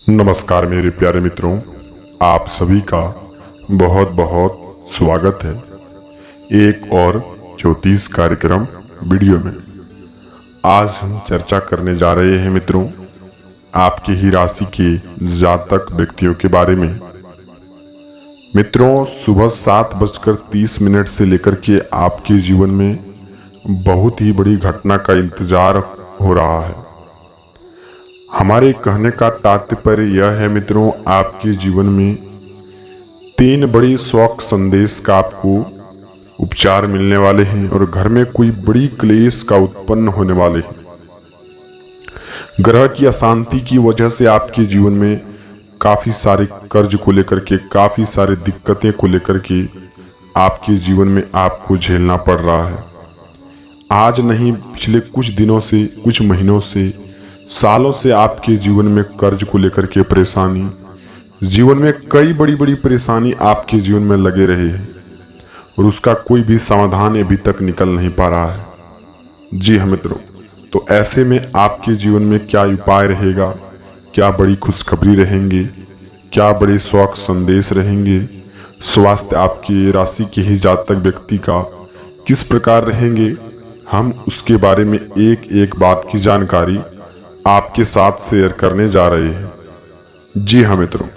नमस्कार मेरे प्यारे मित्रों, आप सभी का बहुत बहुत स्वागत है एक और ज्योतिष कार्यक्रम वीडियो में। आज हम चर्चा करने जा रहे हैं मित्रों, आपकी ही राशि के जातक व्यक्तियों के बारे में। मित्रों, सुबह 7:30 से लेकर के आपके जीवन में बहुत ही बड़ी घटना का इंतजार हो रहा है। हमारे कहने का तात्पर्य यह है मित्रों, आपके जीवन में 3 बड़ी शौक संदेश का आपको उपचार मिलने वाले हैं और घर में कोई बड़ी क्लेश का उत्पन्न होने वाले हैं। ग्रह की अशांति की वजह से आपके जीवन में काफी सारे कर्ज को लेकर के, काफी सारी दिक्कतें को लेकर के आपके जीवन में आपको झेलना पड़ रहा है। आज नहीं, पिछले कुछ दिनों से, कुछ महीनों से, सालों से आपके जीवन में कर्ज को लेकर के परेशानी, जीवन में कई बड़ी बड़ी परेशानी आपके जीवन में लगे रहे हैं और उसका कोई भी समाधान अभी तक निकल नहीं पा रहा है। जी हाँ मित्रों, तो ऐसे में आपके जीवन में क्या उपाय रहेगा, क्या बड़ी खुशखबरी रहेंगे, क्या बड़े शौक संदेश रहेंगे, स्वास्थ्य आपकी राशि के ही जातक व्यक्ति का किस प्रकार रहेंगे, हम उसके बारे में एक एक बात की जानकारी आपके साथ शेयर करने जा रहे हैं। जी हाँ मित्रों,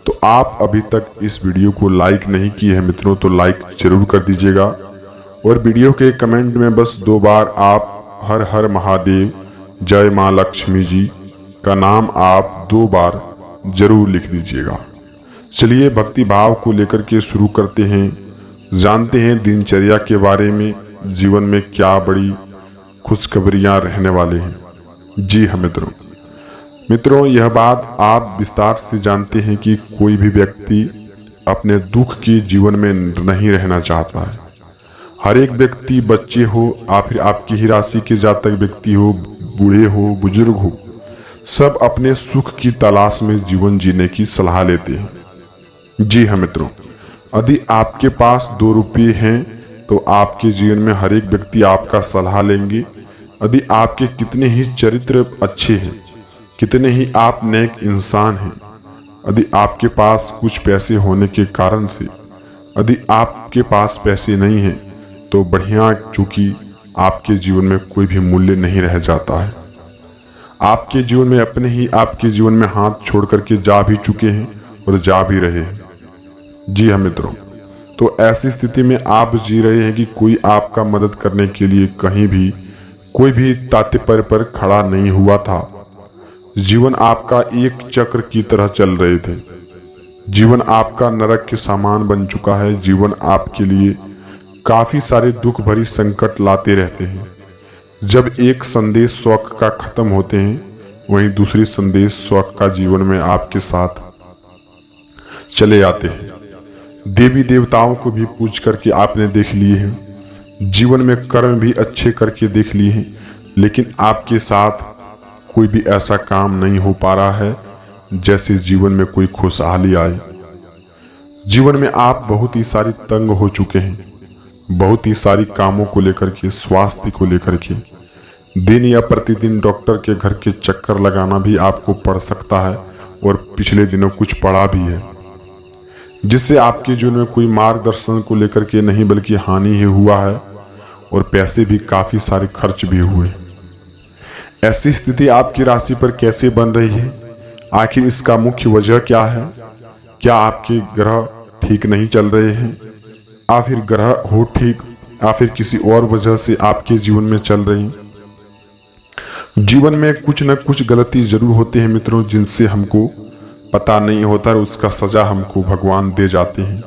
तो आप अभी तक इस वीडियो को लाइक नहीं किए हैं मित्रों, तो लाइक जरूर कर दीजिएगा और वीडियो के कमेंट में बस 2 बार आप हर हर महादेव, जय मां लक्ष्मी जी का नाम आप 2 बार जरूर लिख दीजिएगा। चलिए भक्ति भाव को लेकर के शुरू करते हैं, जानते हैं दिनचर्या के बारे में, जीवन में क्या बड़ी खुशखबरियां रहने वाले हैं। जी हाँ मित्रों, यह बात आप विस्तार से जानते हैं कि कोई भी व्यक्ति अपने दुख के जीवन में नहीं रहना चाहता है। हर एक व्यक्ति, बच्चे हो या फिर आपकी ही राशि के जातक व्यक्ति हो, बूढ़े हो, बुजुर्ग हो, सब अपने सुख की तलाश में जीवन जीने की सलाह लेते हैं। जी हाँ मित्रों, यदि आपके पास 2 रुपये हैं तो आपके जीवन में हर एक व्यक्ति आपका सलाह लेंगे। यदि आपके कितने ही चरित्र अच्छे हैं, कितने ही आप नेक इंसान हैं, यदि आपके पास कुछ पैसे होने के कारण से, यदि आपके पास पैसे नहीं हैं तो बढ़िया, चूंकि आपके जीवन में कोई भी मूल्य नहीं रह जाता है। आपके जीवन में अपने ही आपके जीवन में हाथ छोड़ करके जा भी चुके हैं और जा भी रहे हैं। जी हाँ मित्रों, तो ऐसी स्थिति में आप जी रहे हैं कि कोई आपका मदद करने के लिए कहीं भी कोई भी तात्पर्य पर खड़ा नहीं हुआ था। जीवन आपका एक चक्र की तरह चल रहे थे। जीवन आपका नरक के समान बन चुका है। जीवन आपके लिए काफी सारे दुख भरी संकट लाते रहते हैं। जब एक संदेश शौक का खत्म होते हैं, वहीं दूसरी संदेश शौक का जीवन में आपके साथ चले आते हैं। देवी देवताओं को भी पूछ करके आपने देख लिए हैं, जीवन में कर्म भी अच्छे करके देख लिए हैं, लेकिन आपके साथ कोई भी ऐसा काम नहीं हो पा रहा है जैसे जीवन में कोई खुशहाली आए। जीवन में आप बहुत ही सारी तंग हो चुके हैं, बहुत ही सारी कामों को लेकर के, स्वास्थ्य को लेकर के दिन या प्रतिदिन डॉक्टर के घर के चक्कर लगाना भी आपको पड़ सकता है और पिछले दिनों कुछ पड़ा भी है, जिससे आपके जीवन में कोई मार्गदर्शन को लेकर के नहीं बल्कि हानि ही हुआ है और पैसे भी काफी सारे खर्च भी हुए। ऐसी स्थिति आपकी राशि पर कैसे बन रही है? आखिर इसका मुख्य वजह क्या है? क्या आपके ग्रह ठीक नहीं चल रहे हैं, या फिर ग्रह हो ठीक, या फिर किसी और वजह से आपके जीवन में चल रही हैं? जीवन में कुछ न कुछ गलती जरूर होते हैं मित्रों, जिनसे हमको पता नहीं होता और उसका सजा हमको भगवान दे जाते हैं।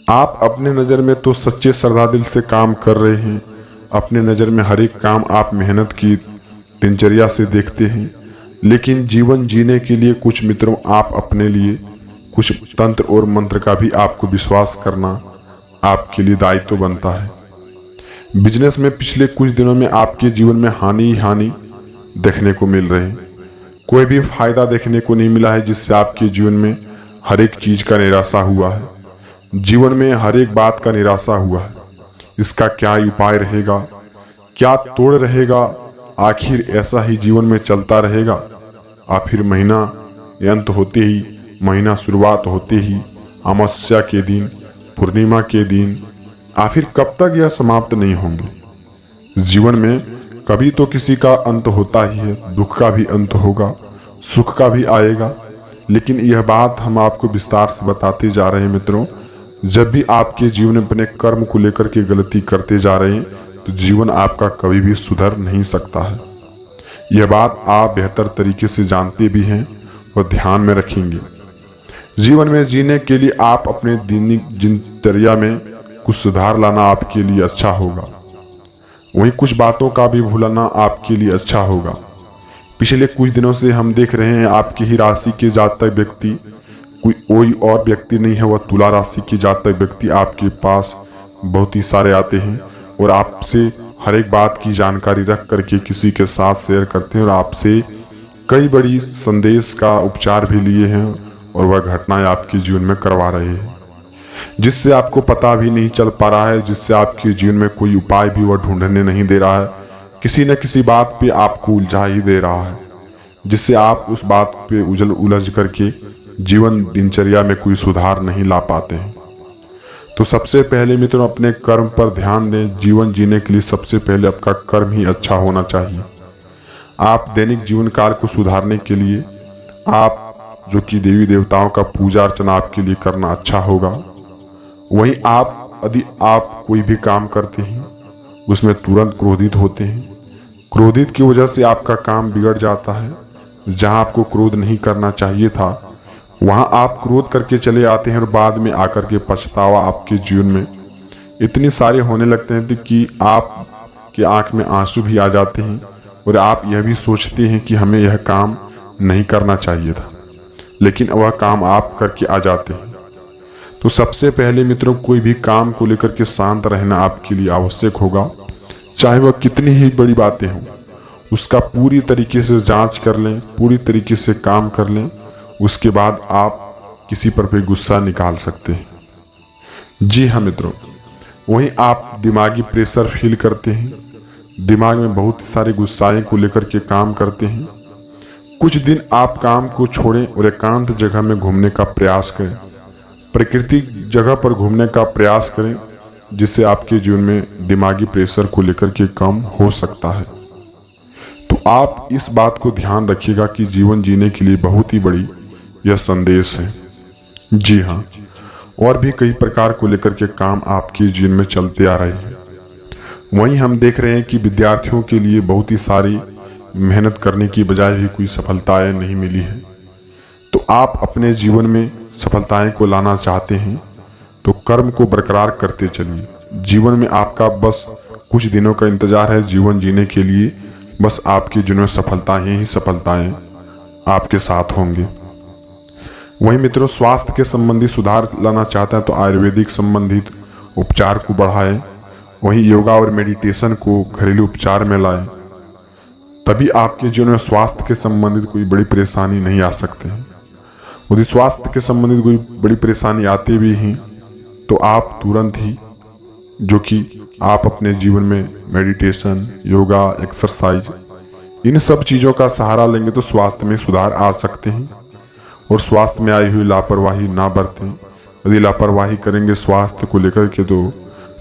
आप अपने नज़र में तो सच्चे श्रद्धा दिल से काम कर रहे हैं, अपने नज़र में हर एक काम आप मेहनत की दिनचर्या से देखते हैं, लेकिन जीवन जीने के लिए कुछ मित्रों आप अपने लिए कुछ तंत्र और मंत्र का भी आपको विश्वास करना आपके लिए दायित्व बनता है। बिजनेस में पिछले कुछ दिनों में आपके जीवन में हानि ही हानि देखने को मिल रहे हैं। कोई भी फायदा देखने को नहीं मिला है, जिससे आपके जीवन में हर एक चीज का निराशा हुआ है। जीवन में हर एक बात का निराशा हुआ है। इसका क्या उपाय रहेगा, क्या तोड़ रहेगा, आखिर ऐसा ही जीवन में चलता रहेगा? फिर महीना ये अंत होते ही, महीना शुरुआत होते ही, अमावस्या के दिन, पूर्णिमा के दिन, आखिर कब तक यह समाप्त नहीं होंगे। जीवन में कभी तो किसी का अंत होता ही है। दुख का भी अंत होगा, सुख का भी आएगा। लेकिन यह बात हम आपको विस्तार से बताते जा रहे हैं मित्रों। जब भी आपके जीवन में अपने कर्म को लेकर के गलती करते जा रहे हैं तो जीवन आपका कभी भी सुधर नहीं सकता है। यह बात आप बेहतर तरीके से जानते भी हैं और ध्यान में रखेंगे। जीवन में जीने के लिए आप अपने दैनिक दिनचर्या में कुछ सुधार लाना आपके लिए अच्छा होगा। वहीं कुछ बातों का भी भूलना आपके लिए अच्छा होगा। पिछले कुछ दिनों से हम देख रहे हैं आपकी ही राशि के जातक व्यक्ति, कोई और व्यक्ति नहीं है, वह तुला राशि के जातक व्यक्ति आपके पास बहुत ही सारे आते हैं और आपसे हर एक बात की जानकारी रख करके किसी के साथ शेयर करते हैं और आपसे कई बड़ी संदेश का उपचार भी लिए हैं और वह घटनाएं आपके जीवन में करवा रहे हैं, जिससे आपको पता भी नहीं चल पा रहा है, जिससे आपके जीवन में कोई उपाय भी वह ढूंढने नहीं दे रहा है। किसी न किसी बात पे आपको उलझा ही दे रहा है, जिससे आप उस बात पे उलझ करके जीवन दिनचर्या में कोई सुधार नहीं ला पाते हैं। तो सबसे पहले मित्रों अपने कर्म पर ध्यान दें। जीवन जीने के लिए सबसे पहले आपका कर्म ही अच्छा होना चाहिए। आप दैनिक जीवन काल को सुधारने के लिए आप जो कि देवी देवताओं का पूजा अर्चना आपके लिए करना अच्छा होगा। वहीं यदि आप कोई भी काम करते हैं उसमें तुरंत क्रोधित होते हैं, क्रोधित की वजह से आपका काम बिगड़ जाता है। जहां आपको क्रोध नहीं करना चाहिए था वहां आप क्रोध करके चले आते हैं और बाद में आकर के पछतावा आपके जीवन में इतने सारे होने लगते हैं कि आपकी आंख में आंसू भी आ जाते हैं और आप यह भी सोचते हैं कि हमें यह काम नहीं करना चाहिए था, लेकिन वह काम आप करके आ जाते हैं। तो सबसे पहले मित्रों कोई भी काम को लेकर के शांत रहना आपके लिए आवश्यक होगा। चाहे वह कितनी ही बड़ी बातें हों, उसका पूरी तरीके से जांच कर लें, पूरी तरीके से काम कर लें। उसके बाद आप किसी पर भी गुस्सा निकाल सकते हैं। जी हाँ मित्रों, वहीं आप दिमागी प्रेशर फील करते हैं, दिमाग में बहुत सारे गुस्साएं को लेकर के काम करते हैं। कुछ दिन आप काम को छोड़ें और एकांत जगह में घूमने का प्रयास करें, प्राकृतिक जगह पर घूमने का प्रयास करें, जिससे आपके जीवन में दिमागी प्रेशर को लेकर के कम हो सकता है। तो आप इस बात को ध्यान रखिएगा कि जीवन जीने के लिए बहुत ही बड़ी यह संदेश है। जी हाँ, और भी कई प्रकार को लेकर के काम आपके जीवन में चलते आ रहे हैं। वहीं हम देख रहे हैं कि विद्यार्थियों के लिए बहुत ही सारी मेहनत करने की बजाय भी कोई सफलताएं नहीं मिली है। तो आप अपने जीवन में सफलताएं को लाना चाहते हैं तो कर्म को बरकरार करते चलिए। जीवन में आपका बस कुछ दिनों का इंतजार है जीवन जीने के लिए। बस आपके जीवन में सफलताएं ही सफलताएं आपके साथ होंगे। वहीं मित्रों स्वास्थ्य के संबंधी सुधार लाना चाहते हैं तो आयुर्वेदिक संबंधित उपचार को बढ़ाएं। वहीं योगा और मेडिटेशन को घरेलू उपचार में लाएं, तभी आपके जीवन में स्वास्थ्य के संबंधित कोई बड़ी परेशानी नहीं आ सकते हैं। यदि स्वास्थ्य के संबंधित कोई बड़ी परेशानी आती भी हैं तो आप तुरंत ही जो कि आप अपने जीवन में मेडिटेशन, योगा, एक्सरसाइज, इन सब चीज़ों का सहारा लेंगे तो स्वास्थ्य में सुधार आ सकते हैं। और स्वास्थ्य में आई हुई लापरवाही ना बरतें। यदि लापरवाही करेंगे स्वास्थ्य को लेकर के तो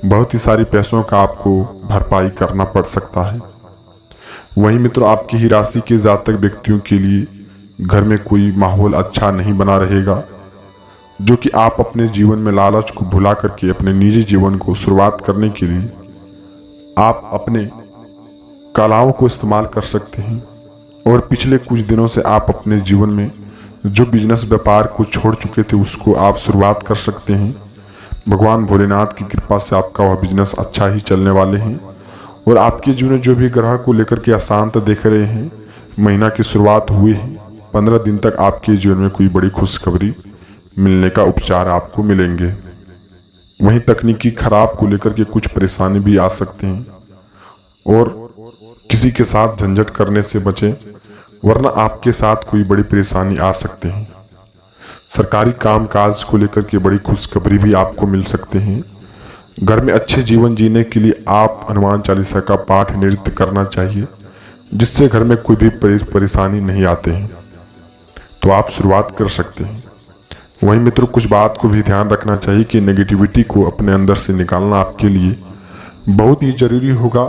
बहुत ही सारी पैसों का आपको भरपाई करना पड़ सकता है। वहीं मित्रों आपकी ही राशि के जातक व्यक्तियों के लिए घर में कोई माहौल अच्छा नहीं बना रहेगा, जो कि आप अपने जीवन में लालच को भुला करके अपने निजी जीवन को शुरुआत करने के लिए आप अपने कलाओं को इस्तेमाल कर सकते हैं। और पिछले कुछ दिनों से आप अपने जीवन में जो बिजनेस व्यापार को छोड़ चुके थे उसको आप शुरुआत कर सकते हैं। भगवान भोलेनाथ की कृपा से आपका वह बिजनेस अच्छा ही चलने वाले हैं। और आपके जीवन में जो भी ग्रह को लेकर के अशांत देख रहे हैं, महीना की शुरुआत हुई है, 15 दिन तक आपके जीवन में कोई बड़ी खुशखबरी मिलने का उपचार आपको मिलेंगे। वहीं तकनीकी खराब को लेकर के कुछ परेशानी भी आ सकते हैं और किसी के साथ झंझट करने से बचें, वरना आपके साथ कोई बड़ी परेशानी आ सकते हैं। सरकारी कामकाज को लेकर के बड़ी खुशखबरी भी आपको मिल सकते हैं। घर में अच्छे जीवन जीने के लिए आप हनुमान चालीसा का पाठ नृत्य करना चाहिए, जिससे घर में कोई भी परेशानी नहीं आते हैं। तो आप शुरुआत कर सकते हैं। वहीं मित्रों कुछ बात को भी ध्यान रखना चाहिए कि नेगेटिविटी को अपने अंदर से निकालना आपके लिए बहुत ही जरूरी होगा।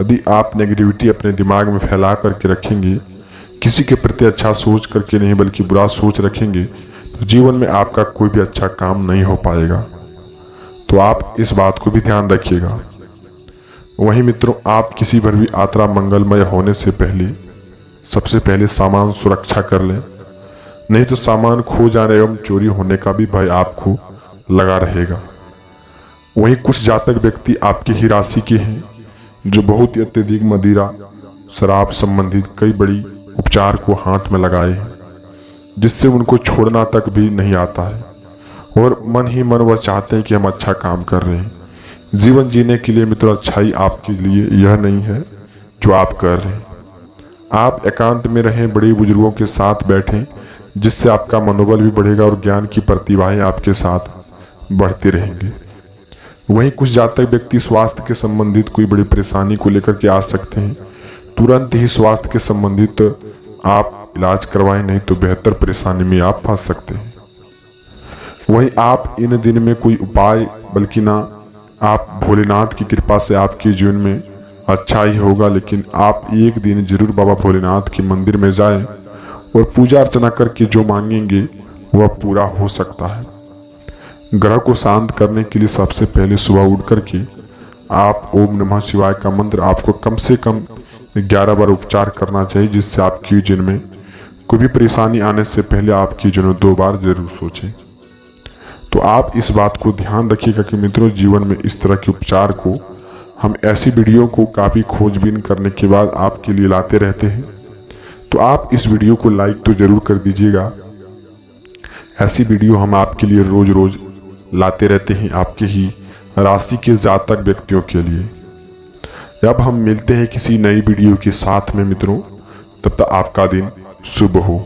यदि आप नेगेटिविटी अपने दिमाग में फैला करके रखेंगे, किसी के प्रति अच्छा सोच करके नहीं बल्कि बुरा सोच रखेंगे, तो जीवन में आपका कोई भी अच्छा काम नहीं हो पाएगा। तो आप इस बात को भी ध्यान रखिएगा। वहीं मित्रों आप किसी पर भी यात्रा मंगलमय होने से पहले सबसे पहले सामान सुरक्षा कर लें, नहीं तो सामान खो जाने एवं चोरी होने का भी भय आपको लगा रहेगा। वहीं कुछ जातक व्यक्ति आपकी ही राशि के हैं जो बहुत ही अत्यधिक मदिरा शराब संबंधित कई बड़ी उपचार को हाथ में लगाए हैं, जिससे उनको छोड़ना तक भी नहीं आता है और मन ही मन वह चाहते हैं कि हम अच्छा काम कर रहे हैं। जीवन जीने के लिए मित्रों अच्छाई आपके लिए यह नहीं है जो आप कर रहे हैं। आप एकांत में रहें, बड़े बुजुर्गों के साथ बैठें, जिससे आपका मनोबल भी बढ़ेगा और ज्ञान की प्रतिभाएं आपके साथ बढ़ते रहेंगे। वहीं कुछ जातक व्यक्ति स्वास्थ्य के संबंधित कोई बड़ी परेशानी को लेकर के आ सकते हैं। तुरंत ही स्वास्थ्य के संबंधित आप इलाज करवाएं, नहीं तो बेहतर परेशानी में आप फंस सकते हैं। वहीं आप इन दिन में कोई उपाय बल्कि ना आप भोलेनाथ की कृपा से आपके जीवन में अच्छा ही होगा, लेकिन आप एक दिन जरूर बाबा भोलेनाथ के मंदिर में जाएं और पूजा अर्चना करके जो मांगेंगे वह पूरा हो सकता है। ग्रह को शांत करने के लिए सबसे पहले सुबह उठ करके आप ओम नमः शिवाय का मंत्र आपको कम से कम 11 बार उपचार करना चाहिए, जिससे आपके जीवन में कोई भी परेशानी आने से पहले आपके जीवन में 2 बार जरूर सोचें। तो आप इस बात को ध्यान रखिएगा कि मित्रों जीवन में इस तरह के उपचार को हम ऐसी वीडियो को काफ़ी खोजबीन करने के बाद आपके लिए लाते रहते हैं। तो आप इस वीडियो को लाइक तो जरूर कर दीजिएगा। ऐसी वीडियो हम आपके लिए रोज रोज लाते रहते हैं आपके ही राशि के जातक व्यक्तियों के लिए। अब हम मिलते हैं किसी नई वीडियो के साथ में मित्रों, तब तक आपका दिन शुभ हो।